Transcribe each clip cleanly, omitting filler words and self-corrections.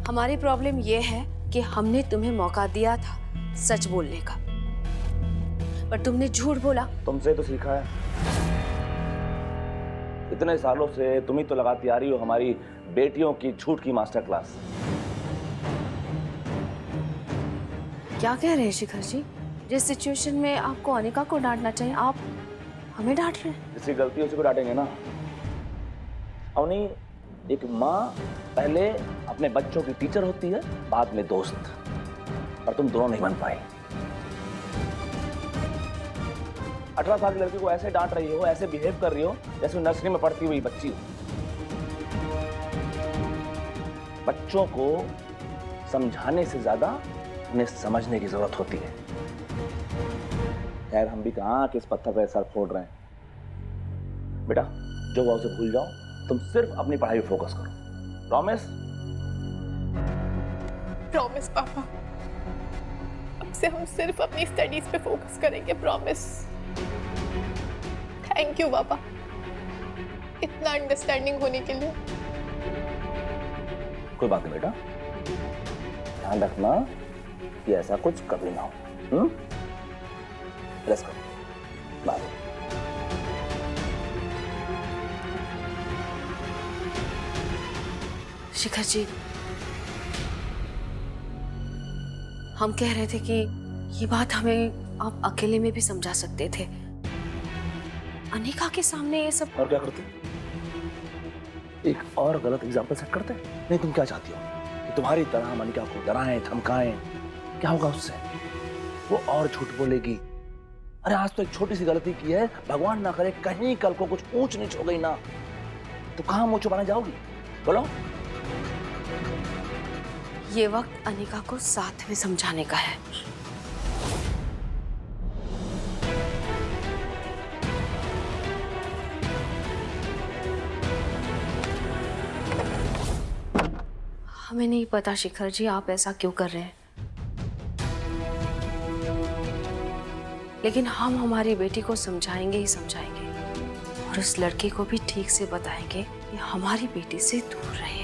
हमारी प्रॉब्लम ये है कि हमने तुम्हें मौका दिया था सच बोलने का, पर तुमने झूठ बोला। तुमसे तो सीखा है। इतने सालों से तुम ही तो लगाती आ रही हो हमारी बेटियों की झूठ की मास्टर क्लास। क्या कह रहे हैं शिखर जी? जिस सिचुएशन में आपको अनिका को डांटना चाहिए, आप हमें डांट रहे हैं। जिसकी गलती उसी को डांटेंगे ना। अवनी, एक माँ पहले अपने बच्चों की टीचर होती है, बाद में दोस्त, और तुम दोनों नहीं बन पाए। 18 साल की लड़की को ऐसे डांट रही हो, ऐसे बिहेव कर रही हो जैसे नर्सरी में पढ़ती हुई बच्ची हो। बच्चों को समझाने से ज्यादा उन्हें समझने की जरूरत होती है। खैर, हम भी कहां किस पत्थर पर सर फोड़ रहे हैं। बेटा, जो हुआ उसे भूल जाओ, तुम सिर्फ अपनी पढ़ाई पे फोकस करो। प्रॉमिस? प्रॉमिस पापा, अब से हम सिर्फ अपनी स्टडीज पे फोकस करेंगे, प्रॉमिस। थैंक यू पापा, इतना अंडरस्टैंडिंग होने के लिए। कोई बात नहीं बेटा, ध्यान रखना कि ऐसा कुछ कभी ना हो। रेस्ट करो। बाय। शिखर जी, हम कह रहे थे कि ये बात हमें आप अकेले में भी समझा सकते थे। अनिका के सामने ये सब। और क्या करते? एक और गलत एग्जाम्पल सेट करते? नहीं, तुम क्या चाहती हो कि तुम्हारी तरह हम अनिका को डराएं, धमकाएं? क्या होगा उससे? वो और झूठ बोलेगी। अरे आज तो एक छोटी सी गलती की है, भगवान ना करे कहीं कल को कुछ ऊंच नीच हो गई ना, तो कहां मुंह छुपाने जाओगी? बोलो। ये वक्त अनिका को साथ में समझाने का है। हमें नहीं पता शिखर जी आप ऐसा क्यों कर रहे हैं, लेकिन हम हमारी बेटी को समझाएंगे ही समझाएंगे, और उस लड़के को भी ठीक से बताएंगे कि हमारी बेटी से दूर रहे।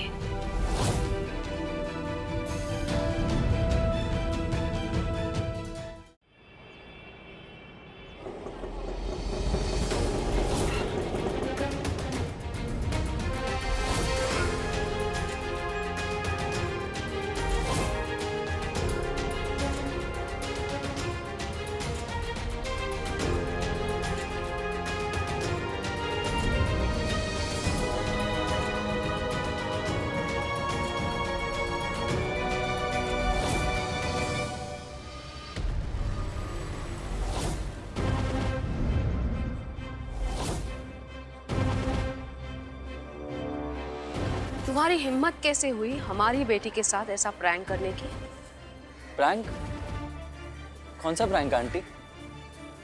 तुम्हारी हिम्मत कैसे हुई हमारी बेटी के साथ ऐसा प्रैंक करने की? प्रैंक? कौन सा प्रैंक आंटी?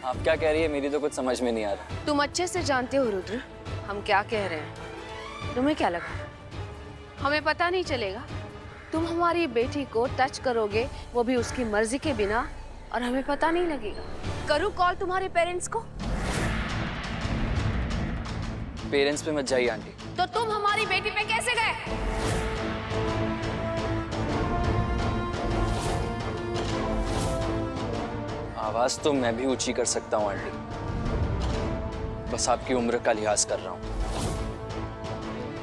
आप क्या कह रही है, मेरी तो कुछ समझ में नहीं आ रहा। तुम अच्छे से जानते हो रुद्र हम क्या कह रहे हैं। तुम्हें क्या लगा हमें पता नहीं चलेगा? तुम हमारी बेटी को टच करोगे, वो भी उसकी मर्जी के बिना, और हमें पता नहीं लगेगा। करूँ कॉल तुम्हारे पेरेंट्स को? पेरेंट्स पे मत जाइए आंटी। तो तुम हमारी बेटी पे कैसे गए? आवाज तो मैं भी ऊंची कर सकता हूँ आंटी, बस आपकी उम्र का लिहाज कर रहा हूँ।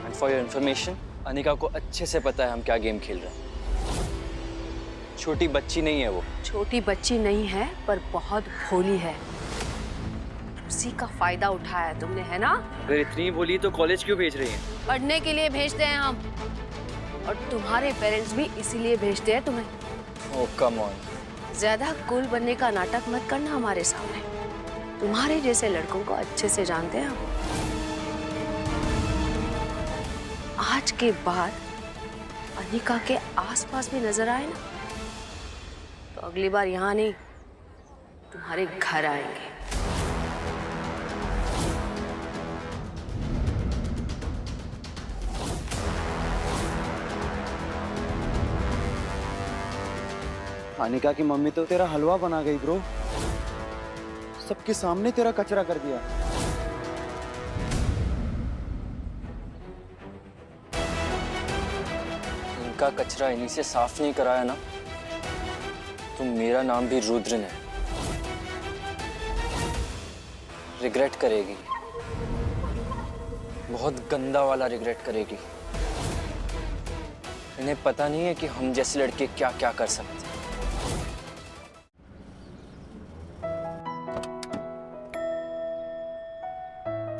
And for your information, Anika को अच्छे से पता है हम क्या गेम खेल रहे हैं। छोटी बच्ची नहीं है वो। छोटी बच्ची नहीं है, पर बहुत भोली है। उसी का फायदा उठाया तुमने, है ना? अगर इतनी बोली तो कॉलेज क्यों भेज रही हैं? पढ़ने के लिए भेजते हैं हम, और तुम्हारे पेरेंट्स भी इसीलिए भेजते हैं तुम्हें। ओह कम ऑन। ज्यादा कूल बनने का नाटक मत करना हमारे सामने। तुम्हारे जैसे लड़कों को अच्छे से जानते हैं हम। आज के बाद अनिका के आसपास भी नजर आए ना, तो अगली बार यहाँ नहीं, तुम्हारे घर आएंगे। अनिका की मम्मी तो तेरा हलवा बना गई ब्रो, सबके सामने तेरा कचरा कर दिया। इनका कचरा इन्हीं से साफ नहीं कराया ना, तो मेरा नाम भी रुद्र है। रिग्रेट करेगी, बहुत गंदा वाला रिग्रेट करेगी। इन्हें पता नहीं है कि हम जैसे लड़के क्या क्या कर सकते हैं।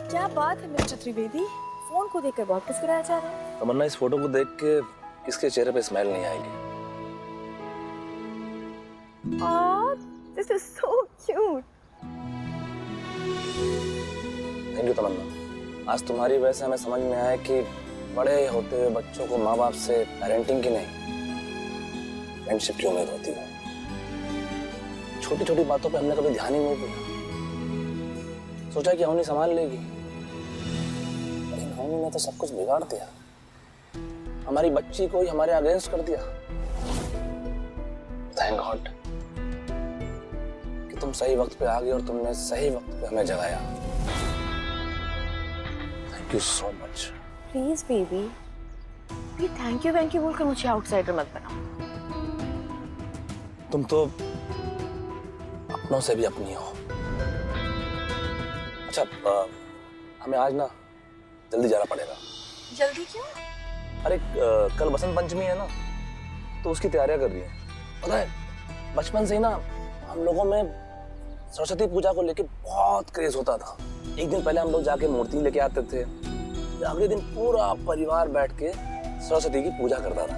क्या बात है मिस्टर त्रिवेदी, फोन को देखकर बहुत मुस्कुराया जा रहा है। तमन्ना, इस फोटो को देख के किसके चेहरे पे स्माइल नहीं आएगी? This is so cute. Thank you Tamanna. आज तुम्हारी वजह से हमें समझ में आया कि बड़े होते हुए बच्चों को माँ बाप से पेरेंटिंग की नहीं, फ्रेंडशिप की उम्मीद होती है। छोटी छोटी बातों पे हमने कभी ध्यान ही नहीं दिया। सोचा कि अवनी संभाल लेगी, लेकिन अवनी ने तो सब कुछ बिगाड़ दिया। हमारी बच्ची को ही हमारे अगेंस्ट कर दिया। थैंक गॉड कि तुम सही वक्त पे आ गई और तुमने सही वक्त पे हमें जगाया। Thank you so much. Please baby, ये थैंक यू बोलकर मुझे आउटसाइडर मत बनाओ। तुम तो अपनों से भी अपनी हो। अच्छा, हमें आज ना जल्दी जाना पड़ेगा। जल्दी क्यों? अरे कल बसंत पंचमी है ना, तो उसकी तैयारियां कर रही है। पता है, बचपन से ही ना हम लोगों में सरस्वती पूजा को लेके बहुत क्रेज होता था। एक दिन पहले हम लोग जाके मूर्ति लेके आते थे, अगले दिन पूरा परिवार बैठ के सरस्वती की पूजा करता था।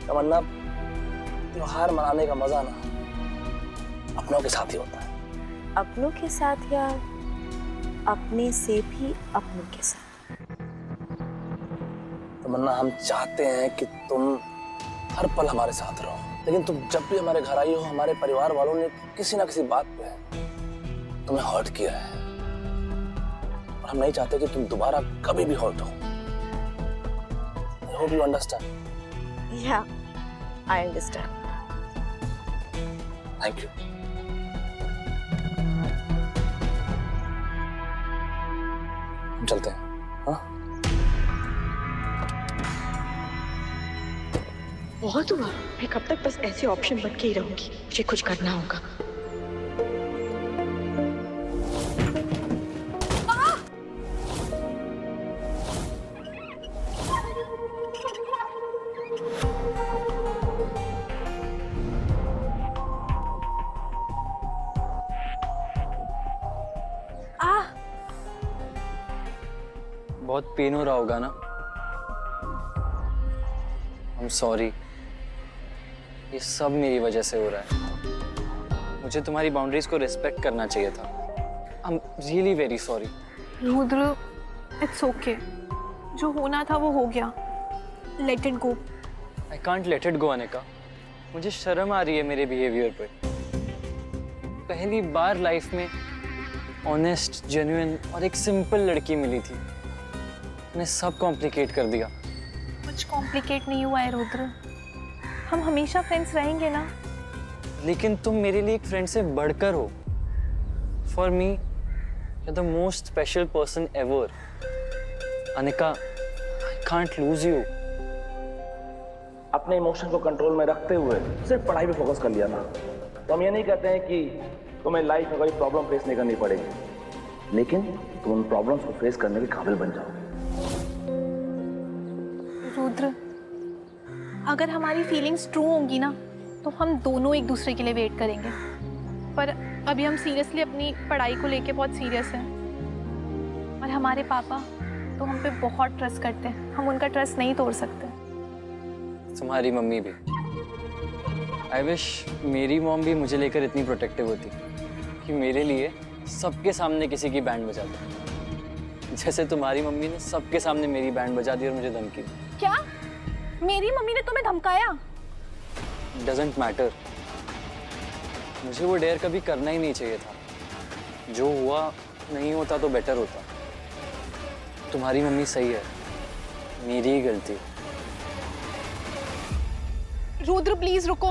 तमन्ना, त्योहार मनाने का मजा ना अपनों के साथ ही होता है। अपनों के साथ या अपने से भी अपनों के साथ? तमन्ना, हम चाहते हैं कि तुम हर पल हमारे साथ रहो, लेकिन तुम जब भी हमारे घर आई हो, हमारे परिवार वालों ने किसी ना किसी बात पे तुम्हें हर्ट किया है, और हम नहीं चाहते कि तुम दोबारा कभी भी हर्ट हो। I hope you understand. Yeah, I understand. Thank you. हम चलते हैं, हाँ? बहुत हुआ। मैं कब तक बस ऐसे ऑप्शन बन के ही रहूंगी? मुझे कुछ करना होगा। बहुत पेन हो रहा होगा ना? I'm sorry, ये सब मेरी वजह से हो रहा है। मुझे तुम्हारी बाउंड्रीज को रिस्पेक्ट करना चाहिए था। I'm really very sorry. Rudra, it's okay. जो होना था वो हो गया। Let it go. I can't let it go, Anika. मुझे शर्म आ रही है मेरे बिहेवियर पे। पहली बार लाइफ में ऑनेस्ट, जेन्युइन और एक सिंपल लड़की मिली थी। मैंने सब कॉम्प्लिकेट कर दिया। कुछ कॉम्प्लिकेट नहीं हुआ है रुद्र। हम हमेशा फ्रेंड्स रहेंगे ना। लेकिन तुम मेरे लिए एक फ्रेंड से बढ़कर हो। For me you are the most special person ever. Anika, I can't lose you. अपने इमोशन को कंट्रोल में रखते हुए सिर्फ पढ़ाई पे फोकस कर लिया ना, तो हम ये नहीं कहते हैं कि तुम्हें लाइफ में कोई प्रॉब्लम फेस नहीं करनी पड़ेगी, लेकिन तुम उन प्रॉब्लम्स को फेस करने के काबिल बन जाओगे। रुद्र, अगर हमारी फीलिंग्स ट्रू होंगी ना, तो हम दोनों एक दूसरे के लिए वेट करेंगे। पर अभी हम सीरियसली अपनी पढ़ाई को लेके बहुत सीरियस हैं, और हमारे पापा तो हम पे बहुत ट्रस्ट करते हैं। हम उनका ट्रस्ट नहीं तोड़ सकते। तुम्हारी मम्मी भी। आई विश मेरी मॉम भी मुझे लेकर इतनी प्रोटेक्टिव होती कि मेरे लिए सबके सामने किसी की बैंड बजा दी, जैसे तुम्हारी मम्मी ने सबके सामने मेरी बैंड बजा दी और मुझे धमकी दी। क्या? मेरी मम्मी ने तुम्हें धमकाया? Doesn't matter. मुझे वो डेयर कभी करना ही नहीं चाहिए था। जो हुआ नहीं होता तो बेटर होता। तुम्हारी मम्मी सही है, मेरी ही गलती। रुद्र, प्लीज रुको।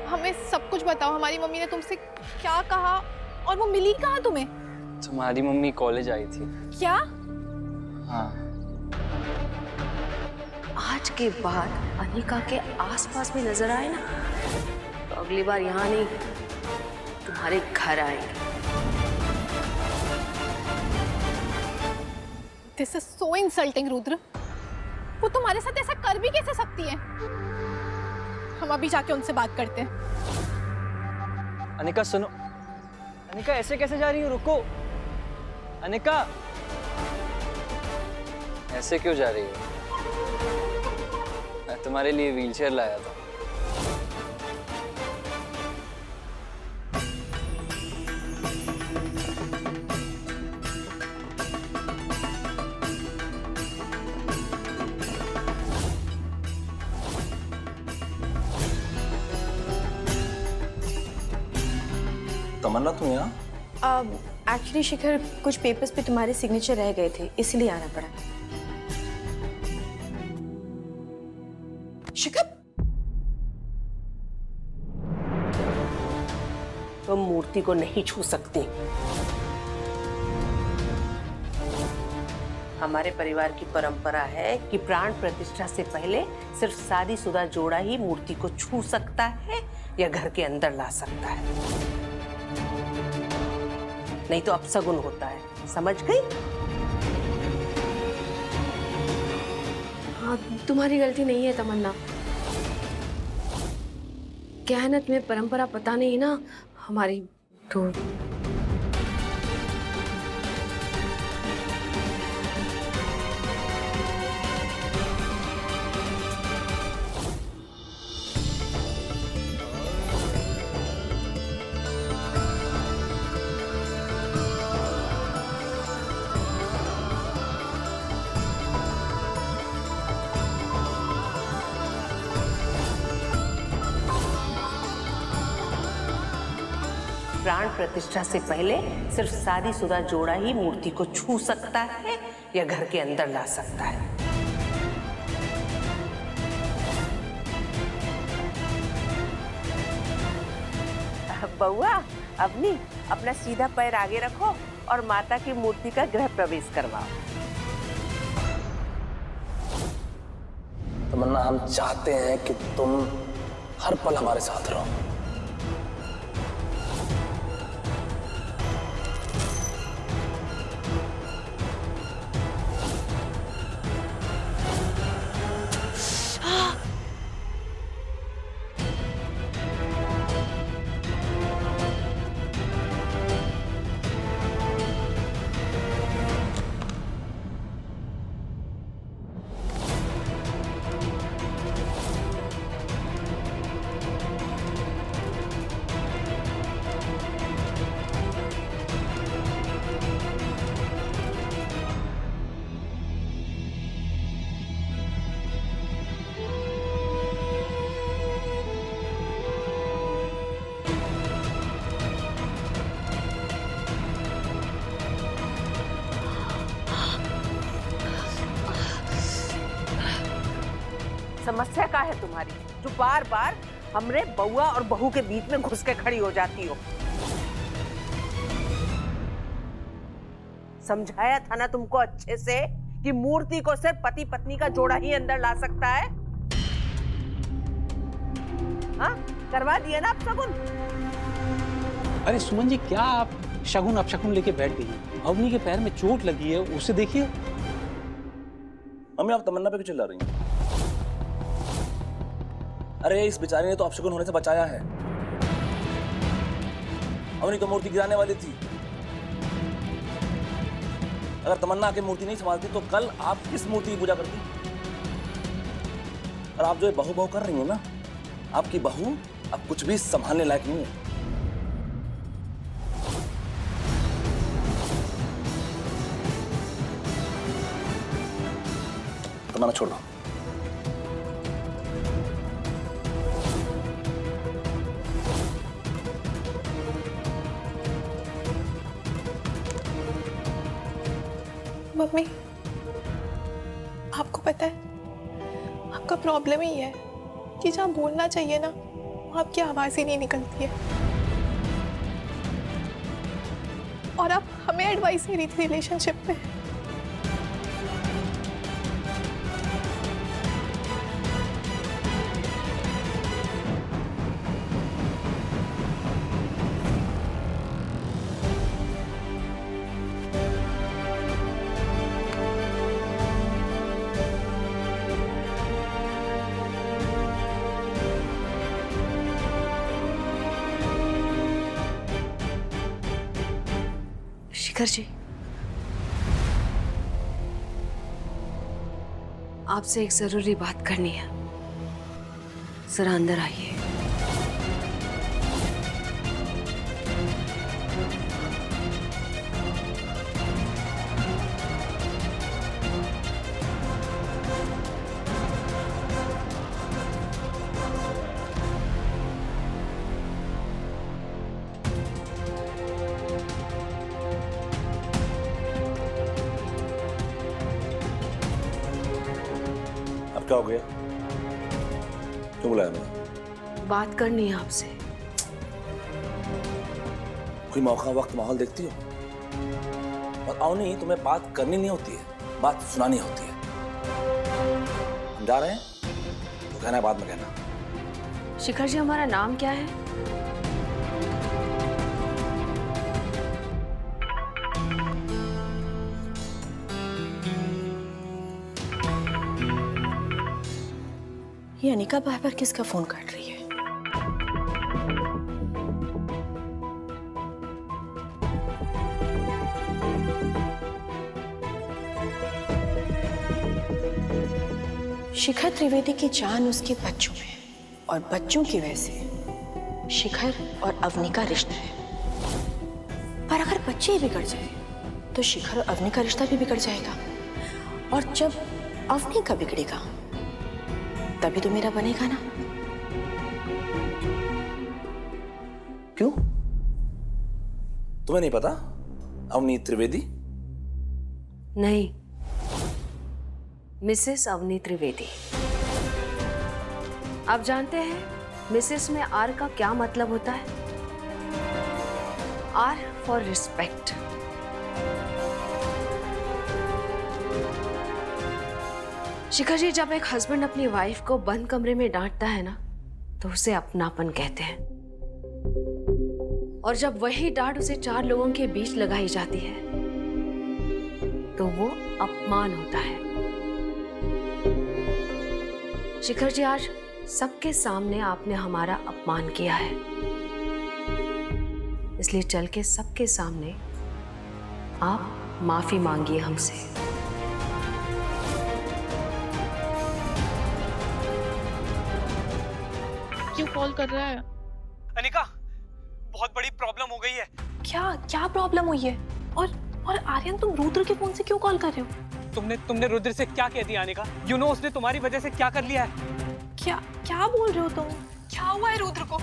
हमें सब कुछ बताओ। हमारी मम्मी ने तुमसे क्या कहा और वो मिली कहाँ तुम्हें? तुम्हारी मम्मी कॉलेज आई थी। क्या? हाँ। आज के बाद अनिका के आसपास भी नजर आए ना तो अगली बार यहाँ नहीं तुम्हारे घर आएंगे। This is so insulting Rudra. वो तुम्हारे साथ ऐसा कर भी कैसे सकती है? हम अभी जाके उनसे बात करते हैं। अनिका सुनो, अनिका ऐसे कैसे जा रही हो? रुको अनिका, ऐसे क्यों जा रही हो? मैं तुम्हारे लिए व्हीलचेयर लाया था। तमन्ना तुम यहाँ? एक्चुअली शिखर, कुछ पेपर्स पे तुम्हारे सिग्नेचर रह गए थे, इसलिए आना पड़ा। शिखर, तुम मूर्ति को नहीं छू सकती। हमारे परिवार की परंपरा है कि प्राण प्रतिष्ठा से पहले सिर्फ शादीशुदा जोड़ा ही मूर्ति को छू सकता है या घर के अंदर ला सकता है, नहीं तो अपशगुन होता है। समझ गई? हाँ, तुम्हारी गलती नहीं है तमन्ना। कहनत में परंपरा पता नहीं ना हमारी, तो प्राण प्रतिष्ठा से पहले सिर्फ शादीशुदा जोड़ा ही मूर्ति को छू सकता है या घर के अंदर ला सकता है। बउआ, अवनी, अपना सीधा पैर आगे रखो और माता की मूर्ति का गृह प्रवेश करवाओ। तमन्ना, हम चाहते हैं कि तुम हर पल हमारे साथ रहो। समस्या क्या है तुम्हारी, जो बार बार हमरे बउआ और बहू के बीच में घुस के खड़ी हो जाती हो? समझाया था ना तुमको अच्छे से कि मूर्ति को सिर्फ पति पत्नी का जोड़ा ही अंदर ला सकता है। हाँ, करवा दिया ना आप शगुन। अरे सुमन जी, क्या आप शगुन अपशगुन लेके बैठ गई हैं? अवनी के पैर में चोट लगी है, उसे देखिए। मम्मी, आप तमन्ना पे क्यों चिल्ला रही हैं? अरे इस बेचारी ने तो अपशगुन होने से बचाया है। अवनी तो मूर्ति गिराने वाली थी। अगर तमन्ना आके मूर्ति नहीं संभालती तो कल आप किस मूर्ति की पूजा करती? और आप जो ये बहू बहू कर रही हैं ना, आपकी बहू अब कुछ भी संभालने लायक नहीं है। तमन्ना छोड़ दो। मम्मी, आपको पता है आपका प्रॉब्लम ही है कि जहाँ बोलना चाहिए ना वहाँ आपकी आवाज ही नहीं निकलती है, और आप हमें एडवाइस मिली थी रिलेशनशिप पे। शिखर जी, आपसे एक जरूरी बात करनी है, जरा अंदर आइए। अब क्या हो गया? क्यों बुलाया मैंने? बात करनी है आपसे। कोई मौका वक्त माहौल देखती हो? और आओ नहीं, तुम्हें बात करनी नहीं होती है, बात सुनानी होती है। हम जा रहे हैं तो कहना है, बाद में कहना। शिखर जी, हमारा नाम क्या है? ये अनिका बार बार किसका फोन काट रही है? शिखर त्रिवेदी की जान उसके बच्चों में, और बच्चों की वजह से शिखर और अवनी का रिश्ता है। पर अगर बच्चे ही बिगड़ जाए तो शिखर और अवनी का रिश्ता भी बिगड़ जाएगा, और जब अवनी का बिगड़ेगा तभी तो मेरा बनेगा ना। क्यों? तुम्हें नहीं पता अवनी त्रिवेदी? नहीं, मिसेस अवनी त्रिवेदी। आप जानते हैं मिसेस में आर का क्या मतलब होता है? R for respect. Shikhar ji, जब एक हस्बैंड अपनी वाइफ को बंद कमरे में डांटता है ना, तो उसे अपनापन कहते हैं। और जब वही डांट उसे 4 लोगों के बीच लगाई जाती है तो वो अपमान होता है। शिखर जी, आज सबके सामने आपने हमारा अपमान किया है, इसलिए चल के सबके सामने आप माफी मांगिए हमसे। क्यों कॉल कर रहा है? अनिका, बहुत बड़ी प्रॉब्लम हो गई है। क्या क्या प्रॉब्लम हुई है? और आर्यन, तुम रुद्र के फोन से क्यों कॉल कर रहे हो? तुमने रुद्र से क्या कह दिया अनिका? यू नो उसने तुम्हारी वजह से क्या कर लिया है। क्या क्या बोल रहे हो तुम? क्या हुआ है रुद्र को?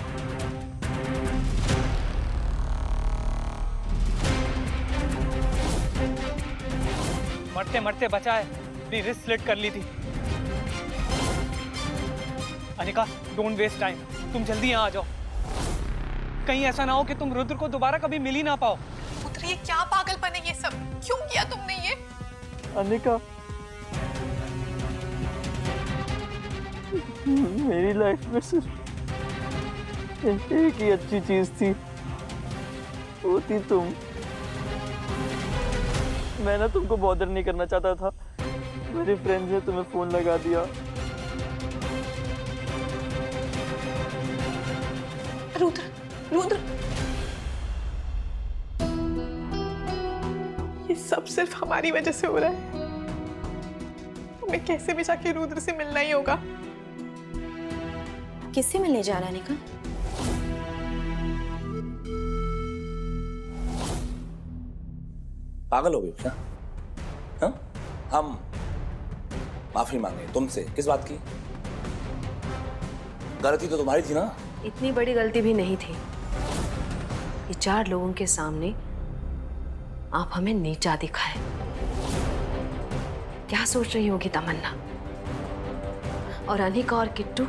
मरते मरते बचा है, अपनी रिस्क स्लिट कर ली थी। अनिका, डोंट वेस्ट टाइम, तुम जल्दी यहाँ आ जाओ। कहीं ऐसा ना हो कि तुम रुद्र को दोबारा कभी मिल ही ना पाओ। रुद्र, ये क्या पागलपन है ये सब? क्यों किया तुमने ये? अनिका, मेरी लाइफ में सिर्फ एक ही अच्छी चीज थी, वो थी तुम। मैं ना तुमको बॉदर नहीं करना चाहता था, मेरे फ्रेंड्स ने तुम्हें फोन लगा दिया। रुद्र, रुद्र, ये सब सिर्फ हमारी वजह से हो रहा है। हमें कैसे भी जाके रुद्र से मिलना ही होगा। किससे मिलने जा रहा है अनिका? पागल हो गए क्या? हाँ? हम माफी मांगे तुमसे, किस बात की? गलती तो तुम्हारी थी ना। इतनी बड़ी गलती भी नहीं थी कि 4 लोगों के सामने आप हमें नीचा दिखाए। क्या सोच रही होगी तमन्ना और अनिका और किट्टू?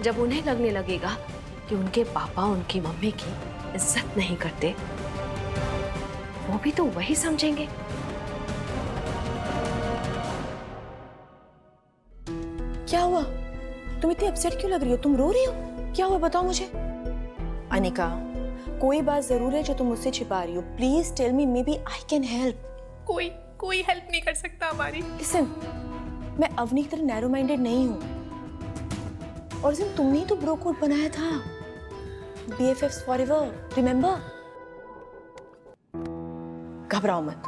जब उन्हें लगने लगेगा कि उनके पापा उनकी मम्मी की इज्जत नहीं करते, भी तो वही समझेंगे। क्या हुआ? तुम इतनी अपसेट क्यों लग रही हो? तुम रो रही हो? क्या हुआ बताओ मुझे। अनिका, कोई बात जरूर है जो तुम मुझसे छिपा रही हो। Please tell me, may be I can help. कोई हेल्प नहीं कर सकता हमारी। लिसन, मैं अवनी की तरह नैरो माइंडेड नहीं हूं। और सिर्फ तुमने ही तो ब्रो कोड बनाया था, BFFs forever, रिमेंबर? घबराओ मत,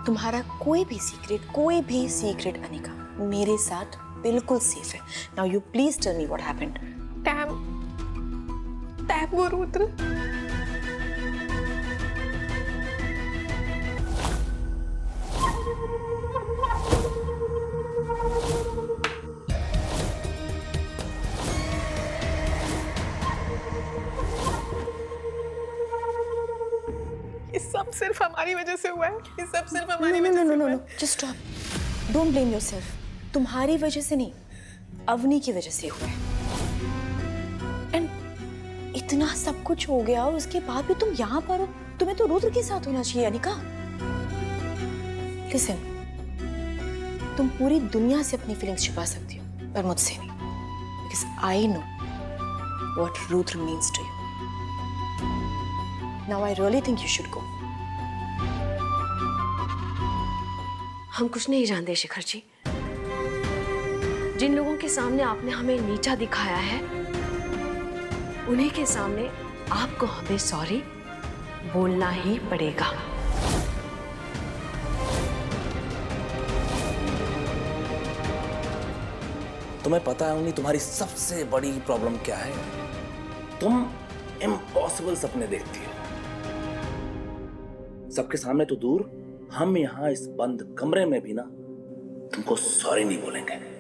तुम्हारा कोई भी सीक्रेट अनिका मेरे साथ बिल्कुल सेफ है। Now you please tell me what happened. टैब वो रुद्र। ये सब सिर्फ हमारी वजह से हुआ है। ये सब सिर्फ हमारी वजह से हुआ है। No, just stop. Don't blame yourself. तुम्हारी वजह से नहीं, अवनी की वजह से हुआ है। एंड इतना सब कुछ हो गया और उसके बाद भी तुम यहाँ पर हो। तुम्हें तो रुद्र के साथ होना चाहिए अनिका। लिसन, तुम पूरी दुनिया से अपनी फीलिंग्स छिपा सकती हो, पर मुझसे नहीं, because I know what Rudra means to you. Now I really think you should go. हम कुछ नहीं जानते शिखर जी। जिन लोगों के सामने आपने हमें नीचा दिखाया है, उन्हीं के सामने आपको हमें सॉरी बोलना ही पड़ेगा। तुम्हें पता है उन्हीं तुम्हारी सबसे बड़ी प्रॉब्लम क्या है? तुम इम्पॉसिबल सपने देखती हो। सबके सामने तो दूर, हम यहाँ इस बंद कमरे में भी ना तुमको सॉरी नहीं बोलेंगे।